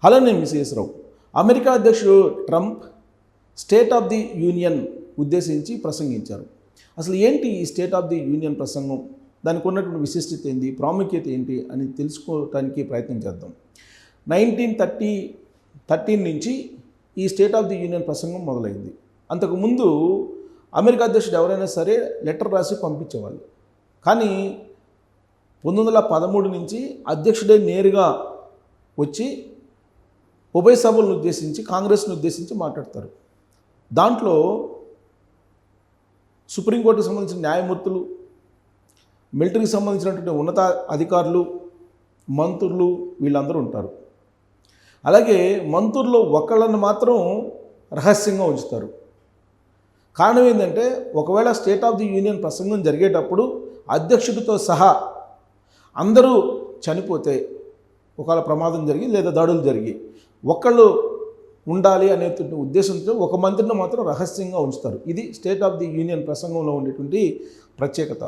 Hello, నేను మిస్ఎస్ రావు. America అధ్యక్షుడు Trump state of the union ఉద్దేశించి ప్రసంగించారు. అసలు ఏంటి ఈ స్టేట్ ఆఫ్ ది యూనియన్ ప్రసంగం, దానికి ఉన్నటువంటి విశిష్టత ఏంటి, ప్రాముఖ్యత ఏంటి అని తెలుసుకోవడానికి ప్రయత్నం చేద్దాం. 1913 నుంచి ఈ స్టేట్ ఆఫ్ ది యూనియన్ ప్రసంగం మొదలైంది. అంతకుముందు అమెరికా అధ్యక్షుడు ఎవరైనా సరే లెటర్ రాసి పంపించేవాళ్ళు. కానీ 1913 నుంచి అధ్యక్షుడే నేరుగా వచ్చి ఉభయ సభలను ఉద్దేశించి, కాంగ్రెస్ను ఉద్దేశించి మాట్లాడతారు. దాంట్లో సుప్రీంకోర్టుకు సంబంధించిన న్యాయమూర్తులు, మిలిటరీకి సంబంధించినటువంటి ఉన్నత అధికారులు, మంత్రులు వీళ్ళందరూ ఉంటారు. అలాగే మంత్రుల్లో ఒకళ్ళని మాత్రం రహస్యంగా ఉంచుతారు. కారణం ఏంటంటే, ఒకవేళ స్టేట్ ఆఫ్ ది యూనియన్ ప్రసంగం జరిగేటప్పుడు అధ్యక్షుడితో సహా అందరూ చనిపోతే, ఒకవేళ ప్రమాదం జరిగి లేదా దాడులు జరిగి ఒకళ్ళు ఉండాలి అనే ఉద్దేశంతో ఒక మంత్రిని మాత్రం రహస్యంగా ఉంచుతారు. ఇది స్టేట్ ఆఫ్ ది యూనియన్ ప్రసంగంలో ఉండేటువంటి ప్రత్యేకత.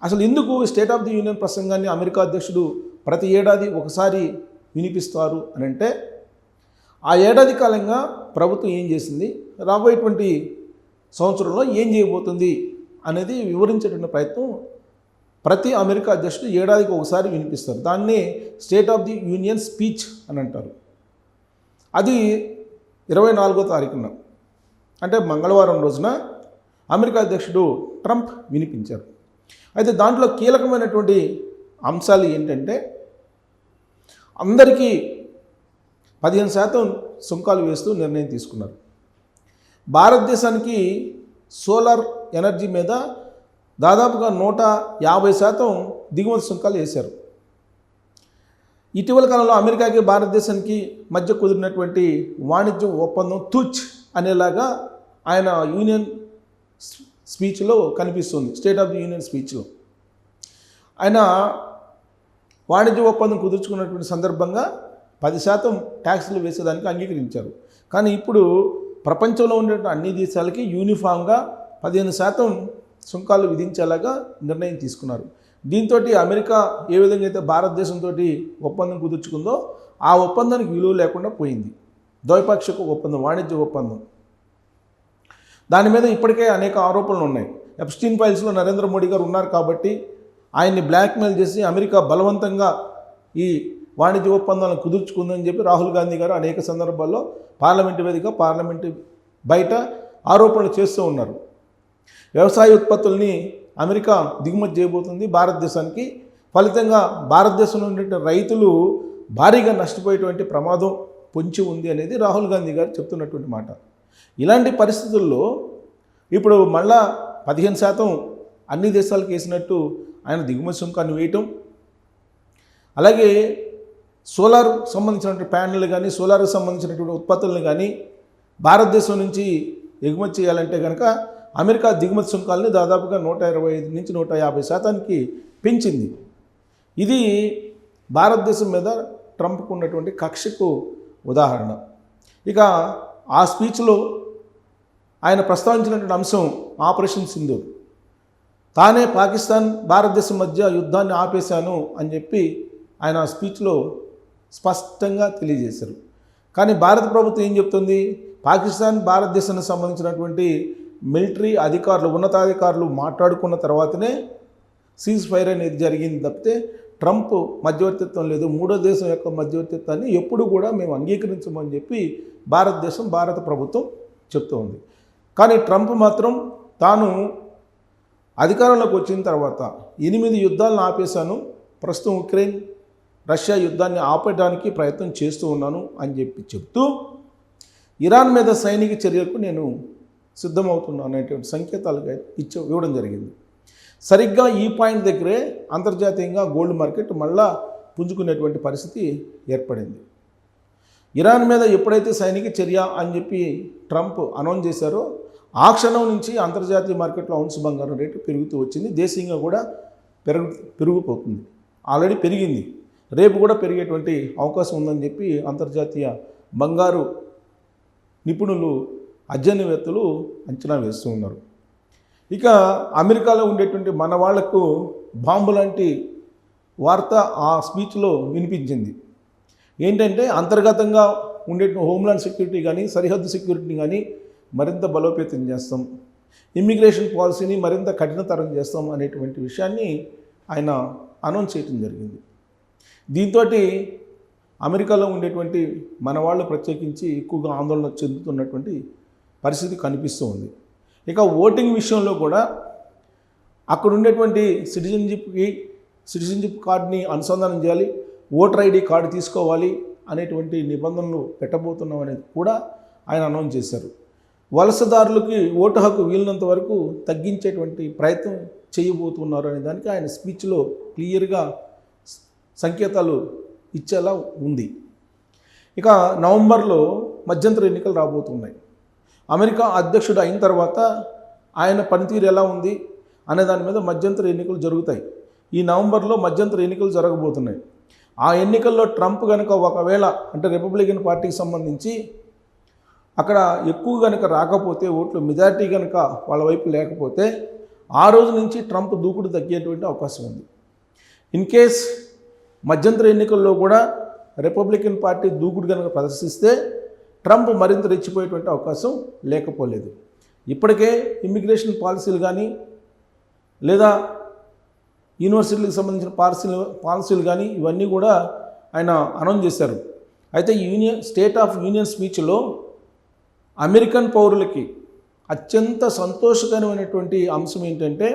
అసలు ఎందుకు స్టేట్ ఆఫ్ ది యూనియన్ ప్రసంగాన్ని అమెరికా అధ్యక్షుడు ప్రతి ఏడాది ఒకసారి వినిపిస్తారు అని అంటే, ఆ ఏడాది కాలంగా ప్రభుత్వం ఏం చేసింది, రాబోయేటువంటి సంవత్సరంలో ఏం చేయబోతుంది అనేది వివరించేటువంటి ప్రయత్నం ప్రతి అమెరికా అధ్యక్షుడు ఏడాదికి ఒకసారి వినిపిస్తారు. దాన్నే state of the union speech అని అంటారు. అది 24వ తారీఖున, అంటే మంగళవారం రోజున అమెరికా అధ్యక్షుడు ట్రంప్ వినిపించారు. అయితే దాంట్లో కీలకమైనటువంటి అంశాలు ఏంటంటే, అందరికీ 15% సుంకాలు వేస్తూ నిర్ణయం తీసుకున్నారు. భారతదేశానికి సోలార్ ఎనర్జీ మీద దాదాపుగా 150% దిగుమతి సుంకాలు వేశారు. ఇటీవల కాలంలో అమెరికాకి భారతదేశానికి మధ్య కుదిరినటువంటి వాణిజ్య ఒప్పందం తుచ్ అనేలాగా ఆయన యూనియన్ స్పీచ్లో కనిపిస్తుంది. స్టేట్ ఆఫ్ ది యూనియన్ స్పీచ్లో ఆయన వాణిజ్య ఒప్పందం కుదుర్చుకున్నటువంటి సందర్భంగా 10% ట్యాక్సులు వేసేదానికి అంగీకరించారు. కానీ ఇప్పుడు ప్రపంచంలో ఉండే అన్ని దేశాలకి యూనిఫామ్గా 15% సుంకాలు విధించేలాగా నిర్ణయం తీసుకున్నారు. దీంతో అమెరికా ఏ విధంగా అయితే భారతదేశంతో ఒప్పందం కుదుర్చుకుందో ఆ ఒప్పందానికి విలువ లేకుండా పోయింది. ద్వైపాక్షిక ఒప్పందం, వాణిజ్య ఒప్పందం. దాని మీద ఇప్పటికే అనేక ఆరోపణలు ఉన్నాయి. ఎప్స్టీన్ ఫైల్స్లో నరేంద్ర మోడీ గారు ఉన్నారు కాబట్టి ఆయన్ని బ్లాక్మెయిల్ చేసి అమెరికా బలవంతంగా ఈ వాణిజ్య ఒప్పందాలను కుదుర్చుకుందని చెప్పి రాహుల్ గాంధీ గారు అనేక సందర్భాల్లో పార్లమెంటు వేదిక, పార్లమెంటు బయట ఆరోపణలు చేస్తూ ఉన్నారు. వ్యవసాయ ఉత్పత్తుల్ని అమెరికా దిగుమతి చేయబోతుంది భారతదేశానికి. ఫలితంగా భారతదేశంలో ఉండే రైతులు భారీగా నష్టపోయేటువంటి ప్రమాదం పొంచి ఉంది అనేది రాహుల్ గాంధీ గారు చెప్తున్నటువంటి మాట. ఇలాంటి పరిస్థితుల్లో ఇప్పుడు మళ్ళా 15% అన్ని దేశాలకు వేసినట్టు ఆయన దిగుమతి సుంకాన్ని వేయటం, అలాగే సోలార్ సంబంధించినటువంటి ప్యానెళ్ళు కానీ, సోలార్కి సంబంధించినటువంటి ఉత్పత్తులను కానీ భారతదేశం నుంచి ఎగుమతి చేయాలంటే కనుక అమెరికా దిగుమతి సుంకాలని దాదాపుగా 125 నుంచి 150% పెంచింది. ఇది భారతదేశం మీద ట్రంప్కు ఉన్నటువంటి కక్షకు ఉదాహరణ. ఇక ఆ స్పీచ్లో ఆయన ప్రస్తావించినటువంటి అంశం ఆపరేషన్ సింధూర్. తానే పాకిస్తాన్, భారతదేశం మధ్య యుద్ధాన్ని ఆపేశాను అని చెప్పి ఆయన ఆ స్పీచ్లో స్పష్టంగా తెలియజేశారు. కానీ భారత ప్రభుత్వం ఏం చెప్తుంది, పాకిస్తాన్, భారతదేశానికి సంబంధించినటువంటి మిలిటరీ అధికారులు, ఉన్నతాధికారులు మాట్లాడుకున్న తర్వాతనే సీజ్ ఫైర్ అనేది జరిగింది తప్పితే ట్రంప్ మధ్యవర్తిత్వం లేదు, మూడో దేశం యొక్క మధ్యవర్తిత్వాన్ని ఎప్పుడు కూడా మేము అంగీకరించమని చెప్పి భారత ప్రభుత్వం చెప్తూ ఉంది. కానీ ట్రంప్ మాత్రం తాను అధికారంలోకి వచ్చిన తర్వాత 8 యుద్ధాలను ఆపేశాను, ప్రస్తుతం ఉక్రెయిన్ రష్యా యుద్ధాన్ని ఆపడానికి ప్రయత్నం చేస్తూ ఉన్నాను అని చెప్పి చెప్తూ ఇరాన్ మీద సైనిక చర్యలకు నేను సిద్ధమవుతున్నాను అనేటువంటి సంకేతాలుగా ఇవ్వడం జరిగింది. సరిగ్గా ఈ పాయింట్ దగ్గరే అంతర్జాతీయంగా గోల్డ్ మార్కెట్ మళ్ళా పుంజుకునేటువంటి పరిస్థితి ఏర్పడింది. ఇరాన్ మీద ఎప్పుడైతే సైనిక చర్య అని చెప్పి ట్రంప్ అనౌన్స్ చేశారో ఆ క్షణం నుంచి అంతర్జాతీయ మార్కెట్లో ఔన్స్ బంగారం రేటు పెరుగుతూ వచ్చింది. దేశీయంగా కూడా పెరిగిపోతుంది. ఆల్రెడీ పెరిగింది, రేపు కూడా పెరిగేటువంటి అవకాశం ఉందని చెప్పి అంతర్జాతీయ బంగారు నిపుణులు, అధ్యయనవేత్తలు అంచనా వేస్తూ ఉన్నారు. ఇక అమెరికాలో ఉండేటువంటి మన వాళ్లకు బాంబు లాంటి వార్త ఆ స్పీచ్లో వినిపించింది. ఏంటంటే అంతర్గతంగా ఉండే హోమ్లాండ్ సెక్యూరిటీ కానీ సరిహద్దు సెక్యూరిటీని కానీ మరింత బలోపేతం చేస్తాం, ఇమ్మిగ్రేషన్ పాలసీని మరింత కఠినతరం చేస్తాం అనేటువంటి విషయాన్ని ఆయన అనౌన్స్ చేయడం జరిగింది. దీంతో అమెరికాలో ఉండేటువంటి మన వాళ్ళు ప్రత్యేకించి ఎక్కువగా ఆందోళన చెందుతున్నటువంటి పరిస్థితి కనిపిస్తూ ఉంది. ఇక ఓటింగ్ విషయంలో కూడా అక్కడ ఉండేటువంటి సిటిజన్షిప్ కార్డుని అనుసంధానం చేయాలి, ఓటర్ ఐడి కార్డు తీసుకోవాలి అనేటువంటి నిబంధనలు పెట్టబోతున్నాం అనేది కూడా ఆయన అనౌన్స్ చేశారు. వలసదారులకి ఓటు హక్కు వీలున్నంత వరకు తగ్గించేటువంటి ప్రయత్నం చేయబోతున్నారు అనే దానికి ఆయన స్పీచ్లో క్లియర్గా సంకేతాలు ఇచ్చేలా ఉంది. ఇక నవంబర్లో మధ్యంతర ఎన్నికలు రాబోతున్నాయి. అమెరికా అధ్యక్షుడు అయిన తర్వాత ఆయన పనితీరు ఎలా ఉంది అనే దాని మీద మధ్యంతర ఎన్నికలు జరుగుతాయి. ఈ నవంబర్లో మధ్యంతర ఎన్నికలు జరగబోతున్నాయి. ఆ ఎన్నికల్లో ట్రంప్ కనుక ఒకవేళ అంటే రిపబ్లికన్ పార్టీకి సంబంధించి అక్కడ ఎక్కువ కనుక రాకపోతే, ఓట్లు మెజారిటీ కనుక వాళ్ళ వైపు లేకపోతే ఆ రోజు నుంచి ట్రంప్ దూకుడు తగ్గేటువంటి అవకాశం ఉంది. ఇన్ కేస్ మధ్యంతర ఎన్నికల్లో కూడా రిపబ్లికన్ పార్టీ దూకుడు కనుక ప్రదర్శిస్తే ట్రంప్ మరింత రెచ్చిపోయేటువంటి అవకాశం లేకపోలేదు. ఇప్పటికే ఇమ్మిగ్రేషన్ పాలసీలు కానీ లేదా యూనివర్సిటీలకు సంబంధించిన పాలసీలు కానీ ఇవన్నీ కూడా ఆయన అనౌన్స్ చేశారు. అయితే స్టేట్ ఆఫ్ యూనియన్ స్పీచ్లో అమెరికన్ పౌరులకి అత్యంత సంతోషకరమైనటువంటి అంశం ఏంటంటే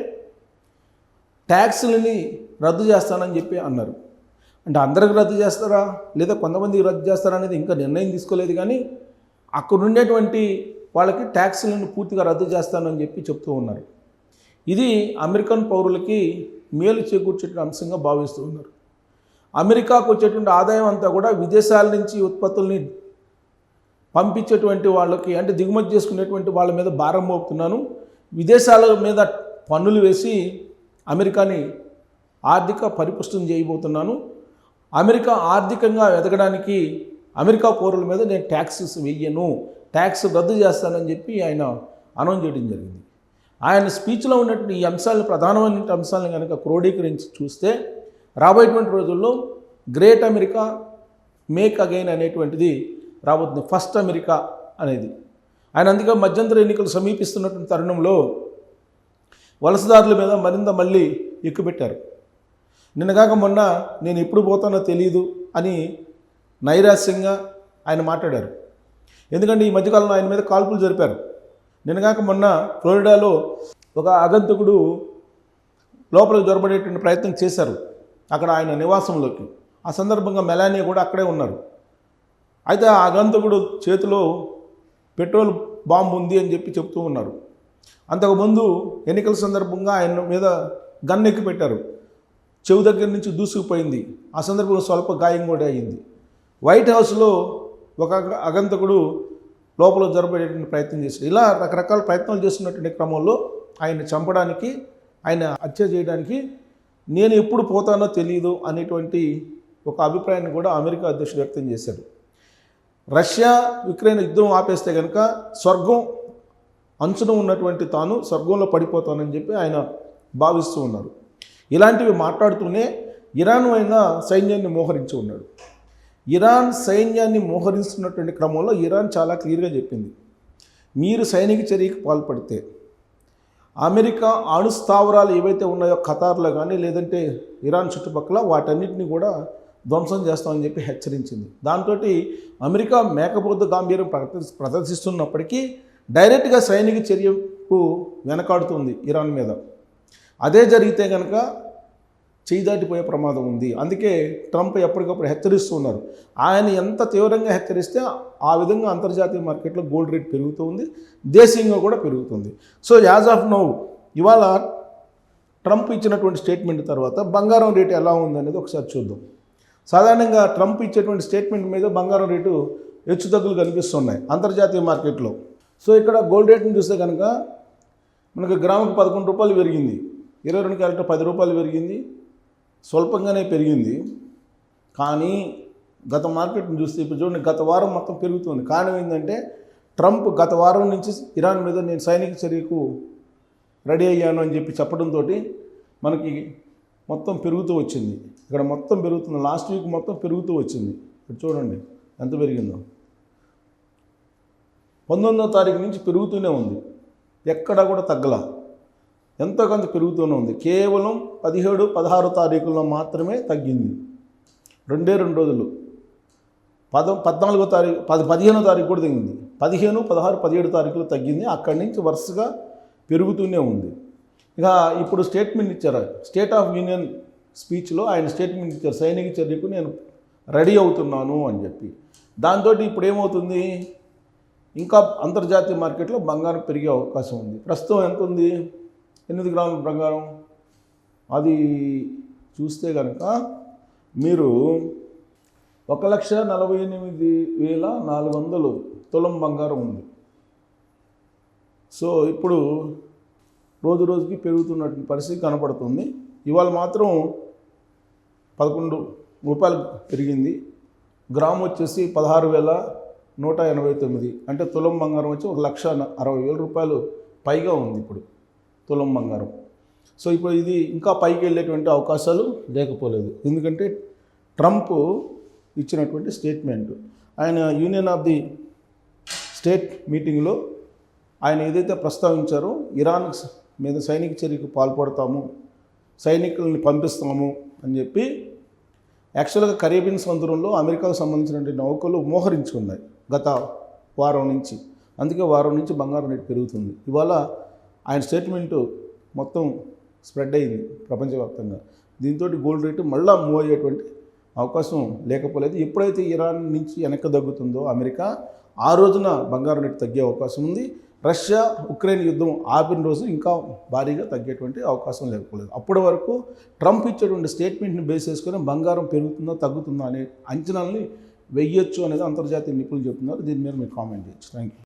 ట్యాక్సులని రద్దు చేస్తానని చెప్పి అన్నారు. అంటే అందరికి రద్దు చేస్తారా లేదా కొంతమందికి రద్దు చేస్తారా అనేది ఇంకా నిర్ణయం తీసుకోలేదు, కానీ అక్కడ ఉండేటువంటి వాళ్ళకి ట్యాక్సులను పూర్తిగా రద్దు చేస్తానని చెప్పి చెప్తూ ఉన్నారు. ఇది అమెరికన్ పౌరులకి మేలు చేకూర్చే అంశంగా భావిస్తూ ఉన్నారు. అమెరికాకు వచ్చేటువంటి ఆదాయం అంతా కూడా విదేశాల నుంచి ఉత్పత్తుల్ని పంపించేటువంటి వాళ్ళకి అంటే దిగుమతి చేసుకునేటువంటి వాళ్ళ మీద భారం మోపుతున్నాను, విదేశాల మీద పన్నులు వేసి అమెరికాని ఆర్థిక పరిపుష్టం చేయబోతున్నాను, అమెరికా ఆర్థికంగా ఎదగడానికి అమెరికా పౌరుల మీద నేను ట్యాక్సెస్ వెయ్యను, ట్యాక్స్ రద్దు చేస్తానని చెప్పి ఆయన అనౌన్స్ చేయడం జరిగింది. ఆయన స్పీచ్లో ఉన్నటువంటి ఈ అంశాలను ప్రధానమైన అంశాలను కనుక క్రోడీకరించి చూస్తే రాబోయేటువంటి రోజుల్లో గ్రేట్ అమెరికా మేక్ అగైన్ అనేటువంటిది రాబోతుంది, ఫస్ట్ అమెరికా అనేది. ఆయన అందుకే మధ్యంతర ఎన్నికలు సమీపిస్తున్నటువంటి తరుణంలో వలసదారుల మీద మరింత మళ్ళీ ఎక్కుపెట్టారు. నిన్నగాక మొన్న నేను ఎప్పుడు పోతానో తెలియదు అని నైరాస్యంగా ఆయన మాట్లాడారు. ఎందుకంటే ఈ మధ్యకాలంలో ఆయన మీద కాల్పులు జరిపారు. నిన్నగాక మొన్న ఫ్లోరిడాలో ఒక ఆగంతకుడు లోపలికి జొరబడేటువంటి ప్రయత్నం చేశారు అక్కడ ఆయన నివాసంలోకి. ఆ సందర్భంగా మెలానియా కూడా అక్కడే ఉన్నారు. అయితే ఆ ఆగంతకుడు చేతిలో పెట్రోల్ బాంబు ఉంది అని చెప్పి చెప్తూ ఉన్నారు. అంతకుముందు ఎన్నికల సందర్భంగా ఆయన మీద గన్ ఎక్కి పెట్టారు, చెవు దగ్గర నుంచి దూసుకుపోయింది. ఆ సందర్భంలో స్వల్ప గాయం కూడా అయింది. వైట్ హౌస్లో ఒక ఆగంతకుడు లోపల జరపడేటువంటి ప్రయత్నం చేశాడు. ఇలా రకరకాల ప్రయత్నాలు చేస్తున్నటువంటి క్రమంలో ఆయన చంపడానికి, ఆయన హత్య చేయడానికి నేను ఎప్పుడు పోతానో తెలియదు అనేటువంటి ఒక అభిప్రాయాన్ని కూడా అమెరికా అధ్యక్షుడు వ్యక్తం చేశాడు. రష్యా యుక్రెయిన్ యుద్ధం ఆపేస్తే కనుక స్వర్గం అంచున ఉన్నటువంటి తాను స్వర్గంలో పడిపోతానని చెప్పి ఆయన భావిస్తూ ఉన్నారు. ఇలాంటివి మాట్లాడుతూనే ఇరాన్ అయిన సైన్యాన్ని మోహరించి ఉన్నాడు. ఇరాన్ సైన్యాన్ని మోహరిస్తున్నటువంటి క్రమంలో ఇరాన్ చాలా క్లియర్గా చెప్పింది, మీరు సైనిక చర్యకు పాల్పడితే అమెరికా అణుస్థావరాలు ఏవైతే ఉన్నాయో ఖతార్లో కానీ లేదంటే ఇరాన్ చుట్టుపక్కల వాటన్నిటిని కూడా ధ్వంసం చేస్తామని చెప్పి హెచ్చరించింది. దాంతో అమెరికా మేకపోతు గాంభీర్యం ప్రదర్శిస్తున్నప్పటికీ డైరెక్ట్గా సైనిక చర్యకు వెనకాడుతుంది ఇరాన్ మీద. అదే జరిగితే కనుక చేయి దాటిపోయే ప్రమాదం ఉంది. అందుకే ట్రంప్ ఎప్పటికప్పుడు హెచ్చరిస్తూ ఉన్నారు. ఆయన ఎంత తీవ్రంగా హెచ్చరిస్తే ఆ విధంగా అంతర్జాతీయ మార్కెట్లో గోల్డ్ రేట్ పెరుగుతూ ఉంది, దేశీయంగా కూడా పెరుగుతుంది. సో యాజ్ ఆఫ్ నౌ ఇవాళ ట్రంప్ ఇచ్చినటువంటి స్టేట్మెంట్ తర్వాత బంగారం రేటు ఎలా ఉందనేది ఒకసారి చూద్దాం. సాధారణంగా ట్రంప్ ఇచ్చేటువంటి స్టేట్మెంట్ మీద బంగారం రేటు హెచ్చుతగ్గులు కనిపిస్తున్నాయి అంతర్జాతీయ మార్కెట్లో. సో ఇక్కడ గోల్డ్ రేట్ని చూస్తే కనుక మనకు గ్రాముకు 11 రూపాయలు పెరిగింది, 22 క్యారెట్ 10 రూపాయలు పెరిగింది, స్వల్పంగానే పెరిగింది. కానీ గత మార్కెట్ని చూస్తే ఇప్పుడు చూడండి, గత వారం మొత్తం పెరుగుతుంది. కారణం ఏంటంటే ట్రంప్ గత వారం నుంచి ఇరాన్ మీద నేను సైనిక చర్యకు రెడీ అయ్యాను అని చెప్పి చెప్పడంతో మనకి మొత్తం పెరుగుతూ వచ్చింది. ఇక్కడ మొత్తం పెరుగుతుంది, లాస్ట్ వీక్ మొత్తం పెరుగుతూ వచ్చింది ఇక్కడ చూడండి ఎంత పెరిగిందో. 19వ తారీఖు నుంచి పెరుగుతూనే ఉంది, ఎక్కడా కూడా తగ్గల, ఎంతో కొంత పెరుగుతూనే ఉంది. కేవలం 17, 16 తారీఖుల్లో మాత్రమే తగ్గింది. 2 రోజులు. 14వ తారీఖు 15వ తారీఖు కూడా తగ్గింది. 15, 16, 17 తారీఖులు తగ్గింది. అక్కడి నుంచి వరుసగా పెరుగుతూనే ఉంది. ఇక ఇప్పుడు స్టేట్మెంట్ ఇచ్చారు. స్టేట్ ఆఫ్ యూనియన్ స్పీచ్లో ఆయన స్టేట్మెంట్ ఇచ్చారు, సైనిక చర్యకు నేను రెడీ అవుతున్నాను అని చెప్పి. దాంతో ఇప్పుడు ఏమవుతుంది, ఇంకా అంతర్జాతీయ మార్కెట్లో బంగారం పెరిగే అవకాశం ఉంది. ప్రస్తుతం ఎంత ఉంది, 8 గ్రాముల బంగారం. అది చూస్తే కనుక మీరు 1,48,400 తులం బంగారం ఉంది. సో ఇప్పుడు రోజు రోజుకి పెరుగుతున్నటువంటి పరిస్థితి కనపడుతుంది. ఇవాళ మాత్రం 11 రూపాయలు పెరిగింది. గ్రాము వచ్చేసి 16,189, అంటే తులం బంగారం వచ్చి 1,60,000 రూపాయలు పైగా ఉంది ఇప్పుడు తులం బంగారం. సో ఇప్పుడు ఇది ఇంకా పైకి వెళ్ళేటువంటి అవకాశాలు లేకపోలేదు. ఎందుకంటే ట్రంప్ ఇచ్చినటువంటి స్టేట్మెంట్, ఆయన యూనియన్ ఆఫ్ ది స్టేట్ మీటింగ్లో ఆయన ఏదైతే ప్రస్తావించారో, ఇరాన్ మీద సైనిక చర్యకు పాల్పడతాము, సైనికుల్ని పంపిస్తాము అని చెప్పి. యాక్చువల్గా కరేబియన్ సముద్రంలో అమెరికాకు సంబంధించినటువంటి నౌకలు మోహరించుకున్నాయి గత వారం నుంచి. అందుకే వారం నుంచి బంగారం రేటు పెరుగుతుంది. ఇవాళ ఆయన స్టేట్మెంటు మొత్తం స్ప్రెడ్ అయింది ప్రపంచవ్యాప్తంగా. దీంతో గోల్డ్ రేటు మళ్ళీ మూవ్ అయ్యేటువంటి అవకాశం లేకపోలేదు. ఎప్పుడైతే ఇరాన్ నుంచి వెనక్కి తగ్గుతుందో అమెరికా, ఆ రోజున బంగారం రేటు తగ్గే అవకాశం ఉంది. రష్యా ఉక్రెయిన్ యుద్ధం ఆపిన రోజు ఇంకా భారీగా తగ్గేటువంటి అవకాశం లేకపోలేదు. అప్పటి వరకు ట్రంప్ ఇచ్చేటువంటి స్టేట్మెంట్ని బేస్ చేసుకొని బంగారం పెరుగుతుందా తగ్గుతుందా అనే అంచనాలని వెయ్యొచ్చు అనేది అంతర్జాతీయ నిపుణులు చెప్తున్నారు. దీని మీద మీరు కామెంట్ చేయొచ్చు. Thank you.